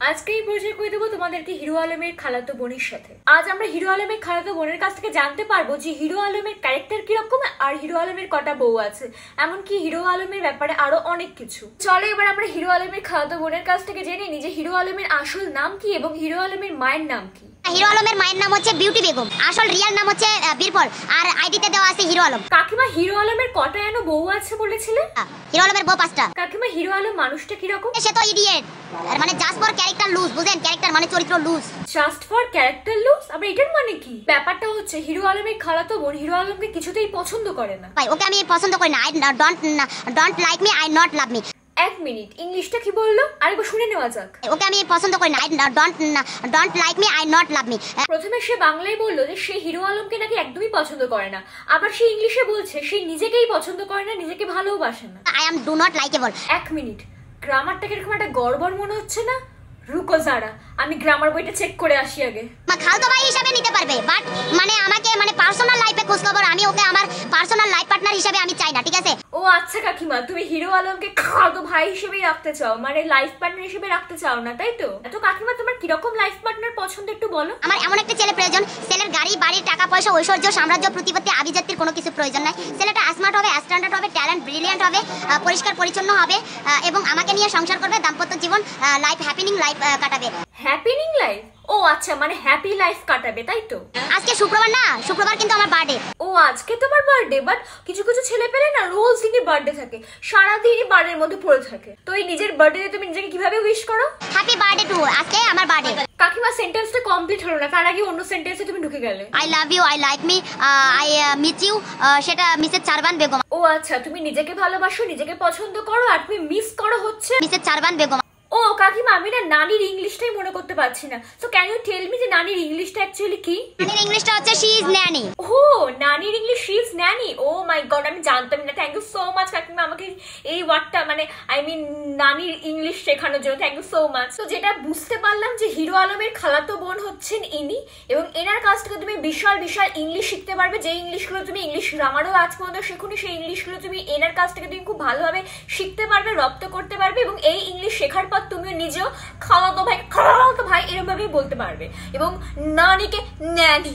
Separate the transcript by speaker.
Speaker 1: আজকে এই পরিচয় করে দেবো তোমাদেরকে হিরো আলমের খালাতো বোনের সাথে। আজ আমরা হিরো আলমের খালাতো বোনের কাছ থেকে জানতে পারবো যে হিরো আলমের ক্যারেক্টার কিরকম আর হিরো আলমের কটা বউ আছে, এমনকি হিরো আলমের ব্যাপারে আরো অনেক কিছু। চলো এবার আমরা হিরো আলমের খালাতো বোনের কাছ থেকে জেনে নিই যে হিরো আলমের আসল নাম কি এবং হিরো আলমের মায়ের নাম কি।
Speaker 2: হিরো আলমের মায়ের নাম হচ্ছে বিউটি বেগম, আসল রিয়েল নাম হচ্ছে বীরপল, আর আইডিতে দেওয়া আছে হিরো আলম।
Speaker 1: কাকিমা হিরো আলমের কটা এনো বউ আছে বলেছিলে?
Speaker 2: হিরো আলমের বউ 5টা।
Speaker 1: কাকিমা হিরো আলম মানুষটা কিরকম?
Speaker 2: সে তো ইডিয়েট, মানে জাস্ট ফর ক্যারেক্টার লুজ, বুঝেন? ক্যারেক্টার মানে চরিত্র loose.
Speaker 1: Just for character loose? আবার এটার মানে কি? ব্যাপারটা হচ্ছে হিরো আলমের খালাতো বোন হিরো আলমকে কিছুতেই পছন্দ করে না।
Speaker 2: ভাই ওকে আমি পছন্দ করি না। I don't like me, I not love me.
Speaker 1: এক মিনিট, ইংলিশটা কি বললো আরেকবার শুনে নেওয়া যাক।
Speaker 2: ওকে আমি পছন্দ করি না। I don't like me, I not love me.
Speaker 1: প্রথমে সে বাংলায় বললো যে সে হিরো আলমকে নাকি একদমই পছন্দ করে না, আবার সে ইংলিশে বলছে সে নিজেকেই পছন্দ করে না, নিজেকে ভালোবাসে না।
Speaker 2: I am do not likeable.
Speaker 1: এক মিনিট, গ্রামারটাকে এরকম একটা গড়বড় মনে হচ্ছে না? রুকো যারা, আমি গ্রামার বইটা চেক করে আসি আগে।
Speaker 2: খালতো ভাই হিসাবে নিতে পারবে, বাট মানে আমাকে মানে পার্সোনাল লাইফে খোঁজ খবর, আমি ওকে আমার পার্সোনাল লাইফ পার্টনার হিসাবে আমি চাই না, ঠিক আছে?
Speaker 1: ও আচ্ছা কাকিমা, তুমি হিরো আলমকে খালাতো ভাই হিসেবেই রাখতে চাও, মানে লাইফ পার্টনার হিসেবে রাখতে চাও না, তাই তো? তো কাকিমা তোমার কিরকম লাইফ পার্টনার পছন্দ একটু বলো।
Speaker 2: আমার এমন একটা ছেলে প্রয়োজন, ছেলের গাড়ি বাড়ি টাকা পয়সা ঐশ্বর্য সাম্রাজ্য প্রতিপত্তি আভিজাত্যের কোনো কিছু প্রয়োজন নাই। ছেলেটা স্মার্ট হবে, স্ট্যান্ডার্ড হবে, ট্যালেন্ট ব্রিলিয়ান্ট হবে, পরিষ্কার পরিচ্ছন্ন হবে এবং আমাকে নিয়ে সংসার করবে, দাম্পত্য জীবন লাইফ হ্যাপিনিং লাইফ কাটাবে।
Speaker 1: Happening life? ও আচ্ছা, মানে হ্যাপি লাইফ কাটাবে, তাই তো?
Speaker 2: আজকে শুক্রবার না, শুক্রবার কিন্তু আমার বার্থডে।
Speaker 1: ও আজকে তোমার বার্থডে? বাট কিছু কিছু ছেলে পেলে না রোজ দিনই বার্থডে থাকে, সারাদিনই বার্থডের মধ্যে পড়ে থাকে। তো এই নিজের বার্থডে তুমি নিজেকে কিভাবে উইশ করো?
Speaker 2: হ্যাপি বার্থডে টু, আজকে আমার বার্থডে।
Speaker 1: কাকিমা সেন্টেন্সটা কমপ্লিট হলো না, তার আগে অন্য সেন্টেন্সে তুমি ঢুকে গেলে।
Speaker 2: I love you, I like me, I miss you, সেটা মিসেস চারবান বেগম।
Speaker 1: ও আচ্ছা, তুমি নিজেকে ভালোবাসো, নিজেকে পছন্দ করো, আর তুমি মিস করো হচ্ছে
Speaker 2: মিসেস চারবান বেগম।
Speaker 1: ও কাকিমা, আমি না নানির ইংলিশটাই মনে করতে পারছি না। So can you tell me যে নানির ইংলিশটা অ্যাকচুয়ালি কি?
Speaker 2: নানির ইংলিশটা হচ্ছে শি ইজ ন্যানি।
Speaker 1: ও নানির English she is nanny? Oh my God, আমি জানতাম না। থ্যাংক ইউ সো মাচ কাকিমা আমাকে এই ওয়ার্ডটা মানে আই মিন নানির ইংলিশ শেখানোর জন্য। Thank you so much. তো যেটা বুঝতে পারলাম যে হিরো আলমের খালাতো বোন হচ্ছেন ইনি, এবং এনার কাছ থেকে তুমি বিশাল বিশাল ইংলিশ শিখতে পারবে, যে ইংলিশগুলো তুমি ইংলিশ গ্রামারও আজ পর্যন্ত শেখোনি, সেই ইংলিশগুলো তুমি এনার কাছ থেকে তুমি খুব ভালোভাবে শিখতে পারবে, রপ্ত করতে পারবে, এবং এই ইংলিশ শেখার পর তুমিও নিজেও খালাতো ভাই এরকম ভাবেই বলতে পারবে এবং নানিকে ন্যানি